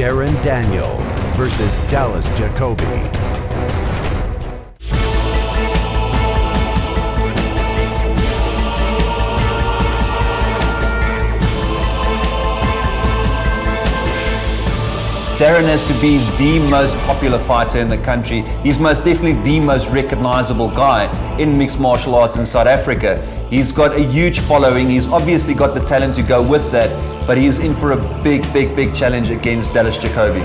Darren Daniel versus Dallas Jakobi. Darren has to be the most popular fighter in the country. He's most definitely the most recognizable guy in mixed martial arts in South Africa. He's got a huge following. He's obviously got the talent to go with that, but he's in for a big challenge against Dallas Jakobi.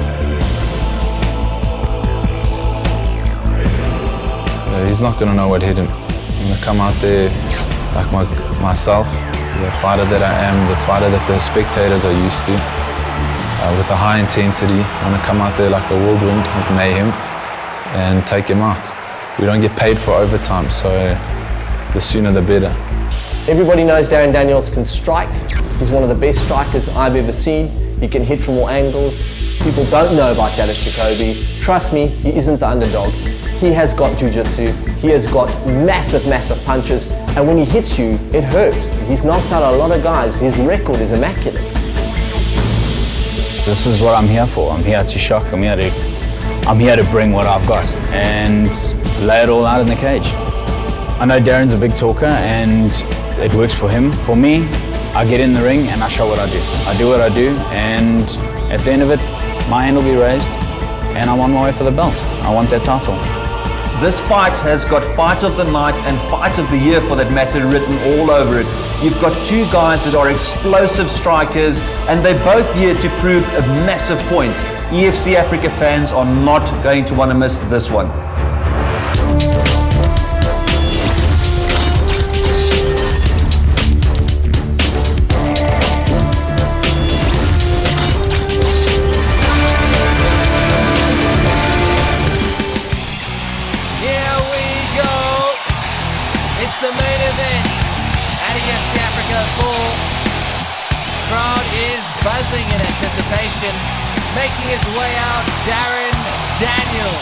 He's not going to know what hit him. I'm going to come out there like myself, the fighter that I am, the fighter that the spectators are used to. With a high intensity, I'm going to come out there like a whirlwind of mayhem and take him out. We don't get paid for overtime, so the sooner the better. Everybody knows Darren Daniels can strike. He's one of the best strikers I've ever seen. He can hit from all angles. People don't know about Dallas Jakobi. Trust me, he isn't the underdog. He has got jiu-jitsu. He has got massive punches. And when he hits you, it hurts. He's knocked out a lot of guys. His record is immaculate. This is what I'm here for. I'm here to shock. I'm here to bring what I've got and lay it all out in the cage. I know Darren's a big talker and it works for him. For me, I get in the ring and I show what I do. I do what I do, and at the end of it, my hand will be raised and I'm on my way for the belt. I want that title. This fight has got Fight of the Night and Fight of the Year, for that matter, written all over it. You've got two guys that are explosive strikers, and they're both here to prove a massive point. EFC Africa fans are not going to want to miss this one. It's the main event at EFC Africa 4. Crowd is buzzing in anticipation. Making his way out, Darren Daniel,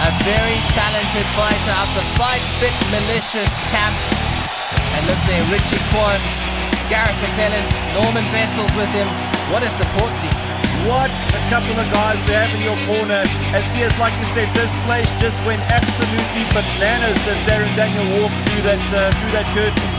a very talented fighter out the Fight Fit Militia camp. And look there, Richie Kwan, Gareth McKellen, Norman Vessel's with him. What a support team. What a couple of guys to have in your corner. And see, as like you said, this place just went absolutely bananas as Darren Daniel walked through that curtain.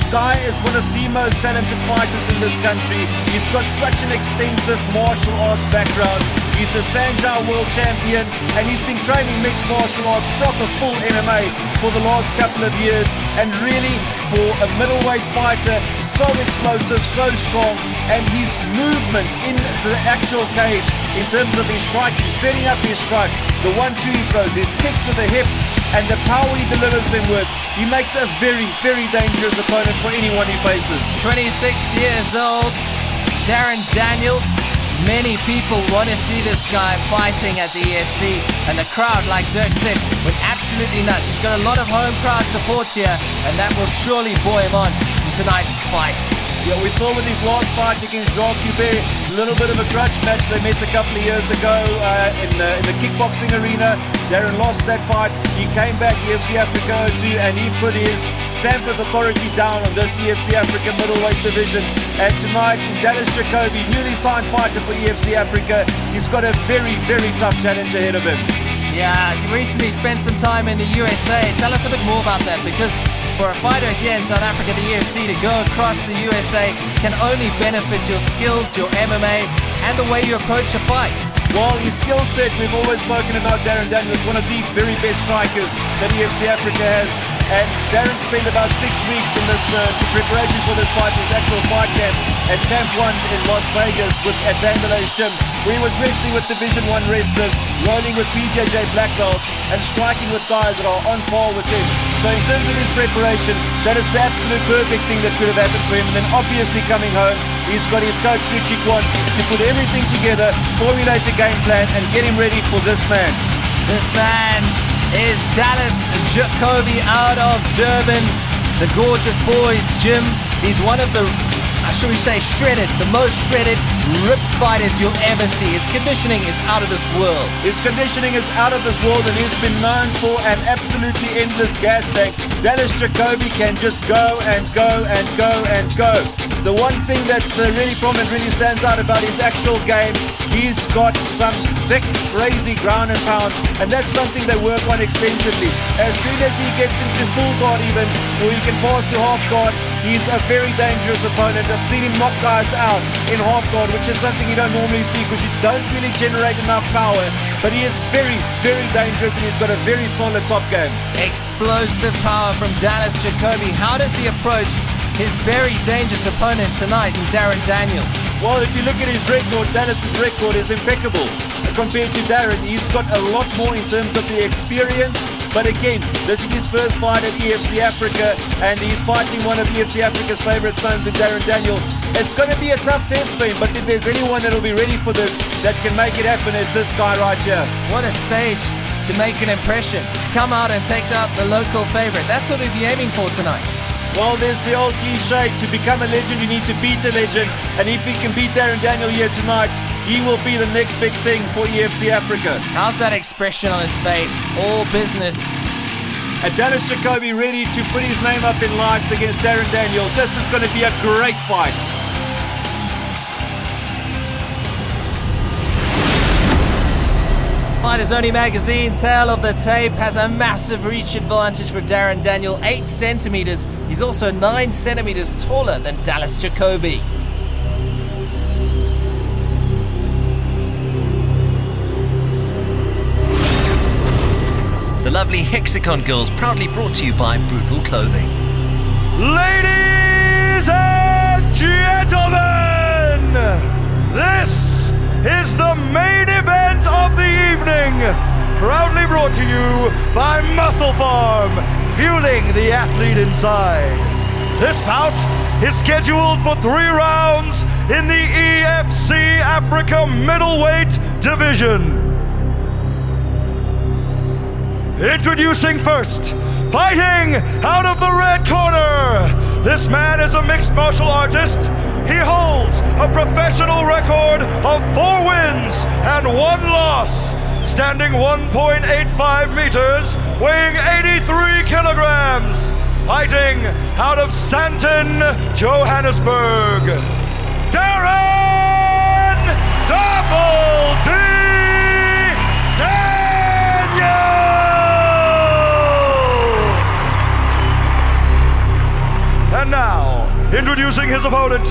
Guy is one of the most talented fighters in this country. He's got such an extensive martial arts background. He's a Sanjiao world champion, and he's been training mixed martial arts, proper full MMA, for the last couple of years. And really, for a middleweight fighter, so explosive, so strong, and his movement in the actual cage, in terms of his striking, setting up his strike, the 1-2 he throws, his kicks with the hips, and the power he delivers them with, he makes a very dangerous opponent for anyone he faces. 26 years old, Darren Daniel. Many people want to see this guy fighting at the EFC, and the crowd, like Dirk said, went absolutely nuts. He's got a lot of home crowd support here, and that will surely buoy him on in tonight's fight. Yeah, we saw with his last fight against Jakobi, a little bit of a grudge match they met a couple of years ago in the kickboxing arena. Darren lost that fight. He came back EFC Africa 2 and he put his stamp of authority down on this EFC Africa middleweight division. And tonight, Dallas Jakobi, newly signed fighter for EFC Africa, he's got a very tough challenge ahead of him. Yeah, he recently spent some time in the USA. Tell us a bit more about that, because for a fighter here in South Africa, the EFC, to go across the USA can only benefit your skills, your MMA, and the way you approach a fight. Well, his skill set, we've always spoken about Darren Daniel, is one of the very best strikers that EFC Africa has. And Darren spent about 6 weeks in this preparation for this fight, this actual fight camp at Camp 1 in Las Vegas at Vanderlei's gym, where he was wrestling with Division 1 wrestlers, rolling with BJJ black belts, and striking with guys that are on par with him. So in terms of his preparation, that is the absolute perfect thing that could have happened for him. And then obviously coming home, he's got his coach Richie Kwan to put everything together, formulate a game plan, and get him ready for this man. This man is Dallas Jakobi out of Durban, the gorgeous boys gym. He's one of the, shall we say, shredded, the most shredded, ripped fighters you'll ever see. His conditioning is out of this world. His conditioning is out of this world, and he's been known for an absolutely endless gas tank. Dallas Jakobi can just go and go and go and go. The one thing that's really prominent, really stands out about his actual game, he's got some sick, crazy ground and pound, and that's something they work on extensively. As soon as he gets into full guard even, or he can pass to half guard, he's a very dangerous opponent. I've seen him knock guys out in half guard, which is something you don't normally see because you don't really generate enough power, but he is very, very dangerous and he's got a very solid top game. Explosive power from Dallas Jakobi. How does he approach his very dangerous opponent tonight in Darren Daniel? Well, if you look at his record, Dallas's record is impeccable compared to Darren. He's got a lot more in terms of the experience, but again, this is his first fight at EFC Africa, and he's fighting one of EFC Africa's favorite sons in Darren Daniel. It's going to be a tough test for him, but if there's anyone that'll be ready for this, that can make it happen, it's this guy right here. What a stage to make an impression. Come out and take out the local favorite. That's what he'll be aiming for tonight. Well, there's the old cliche, to become a legend you need to beat a legend, and if he can beat Darren Daniel here tonight, he will be the next big thing for EFC Africa. How's that expression on his face? All business. And Dallas Jakobi ready to put his name up in lights against Darren Daniel. This is going to be a great fight. Fighters Only magazine, tail of the tape, has a massive reach advantage for Darren Daniel, 8 centimeters. He's also 9 centimeters taller than Dallas Jakobi. The lovely Hexagon Girls, proudly brought to you by Brutal Clothing. Ladies and gentlemen, this is the main event of the evening, proudly brought to you by Muscle Farm, fueling the athlete inside. This bout is scheduled for 3 rounds in the EFC Africa middleweight division. Introducing first, fighting out of the red corner, this man is a mixed martial artist. He holds a professional record of 4 wins and 1 loss, standing 1.85 meters, weighing 83 kilograms, fighting out of Santon, Johannesburg, Darren Double D Daniel! And now, introducing his opponent,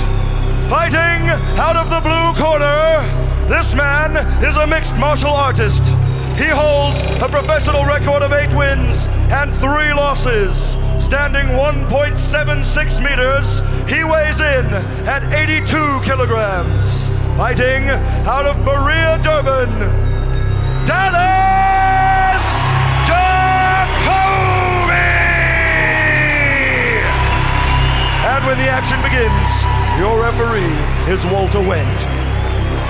fighting out of the blue corner, this man is a mixed martial artist. He holds a professional record of 8 wins and 3 losses, standing 1.76 meters. He weighs in at 82 kilograms, fighting out of Berea, Durban, Dallas Jakobi! And when the action begins, your referee is Walter Wendt.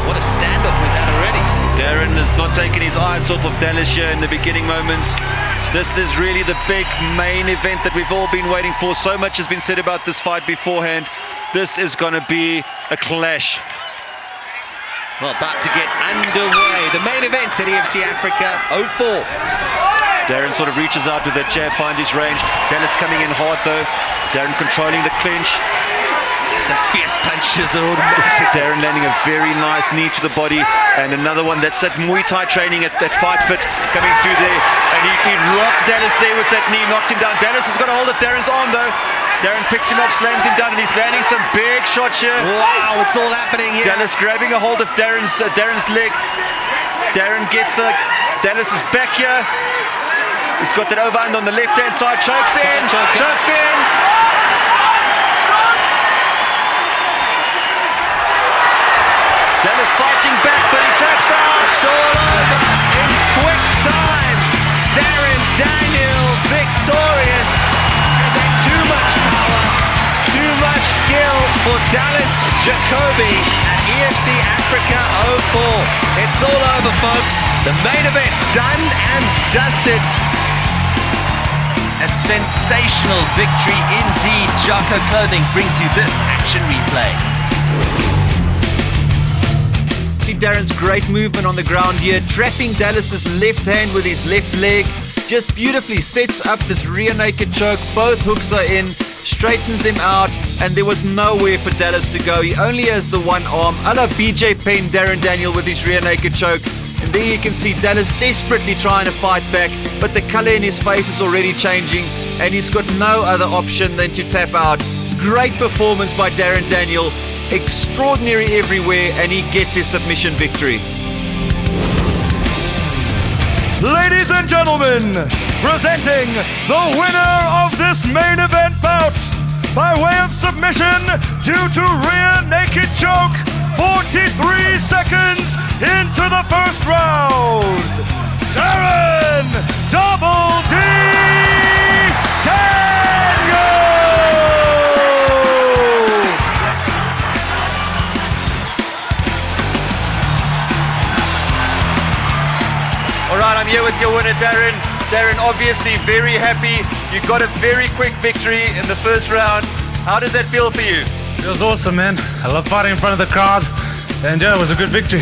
What a standoff with that already. Darren has not taken his eyes off of Dallas here in the beginning moments. This is really the big main event that we've all been waiting for. So much has been said about this fight beforehand. This is going to be a clash. Well, about to get underway. The main event at EFC Africa 04. Darren sort of reaches out with that jab, finds his range. Dallas coming in hard though. Darren controlling the clinch. Some fierce punches. Darren landing a very nice knee to the body, and another one that's at Muay Thai training at that Fight Fit coming through there, and he rocked Dallas there with that knee, knocked him down. Dallas has got a hold of Darren's arm though. Darren picks him up, slams him down, and he's landing some big shots here. Wow, it's all happening here. Dallas grabbing a hold of Darren's leg. Darren gets Dallas's back here. He's got that overhand on the left-hand side, chokes in, chokes in. Dallas fighting back, but he taps out. It's all over in quick time. Darren Daniel victorious. Has had too much power, too much skill for Dallas Jakobi at EFC Africa 04. It's all over, folks. The main event done and dusted. A sensational victory indeed. Jocko Clothing brings you this action replay. See Darren's great movement on the ground here, trapping Dallas's left hand with his left leg. Just beautifully sets up this rear naked choke. Both hooks are in, straightens him out. and there was nowhere for Dallas to go. He only has the one arm. I love BJ Penn, Darren Daniel with his rear naked choke. And there you can see Dallas desperately trying to fight back, but the color in his face is already changing, and he's got no other option than to tap out. Great performance by Darren Daniel. Extraordinary everywhere, and he gets his submission victory. Ladies and gentlemen, presenting the winner of this main event bout by way of submission due to rear naked choke, 43 seconds into the first round, Darren Double D Daniel! All right, I'm here with your winner, Darren. Darren, obviously very happy. You got a very quick victory in the first round. How does that feel for you? It was awesome, man. I love fighting in front of the crowd, and yeah, it was a good victory.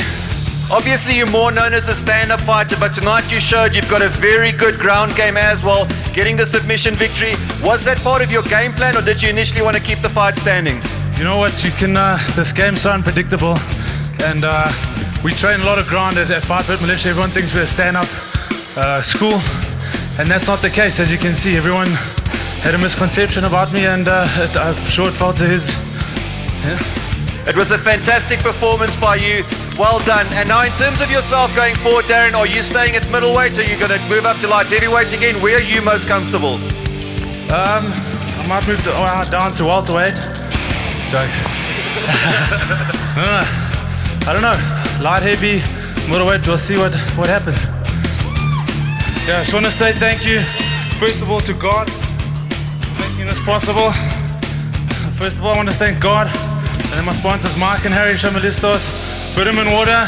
Obviously, you're more known as a stand-up fighter, but tonight you showed you've got a very good ground game as well, getting the submission victory. Was that part of your game plan, or did you initially want to keep the fight standing? You know what? You can. This game's so unpredictable, and we train a lot of ground at 5 Foot Militia. Everyone thinks we're a stand-up school, and that's not the case. As you can see, everyone had a misconception about me, and I'm sure it fell to his. Yeah. It was a fantastic performance by you. Well done. And now in terms of yourself going forward, Darren, are you staying at middleweight, or are you going to move up to light heavyweight again? Where are you most comfortable? I might move down to welterweight. Jokes. I don't know. Light heavy, middleweight, we'll see what happens. Yeah, I just want to say thank you, first of all, to God for making this possible. First of all, I want to thank God, and then my sponsors, Mike and Harry Shamalistos, Vitamin Water,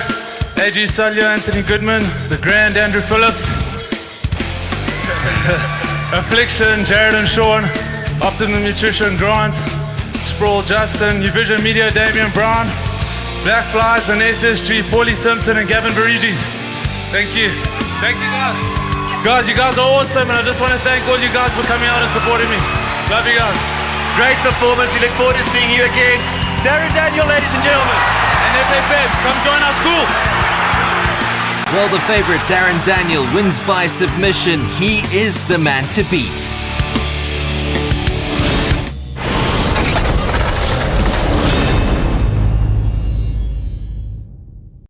AG Salio, Anthony Goodman, The Grand, Andrew Phillips, Affliction, Jared and Sean, Optimum Nutrition, Grant, Sprawl, Justin, Uvision Media, Damian Brown, Black Flies and SSG, Paulie Simpson and Gavin Barigis. Thank you. Thank you, guys. Guys, you guys are awesome, and I just want to thank all you guys for coming out and supporting me. Love you guys. Great performance. We look forward to seeing you again. Darren Daniel, ladies and gentlemen. And FFF, come join our school. Well, the favorite Darren Daniel wins by submission. He is the man to beat.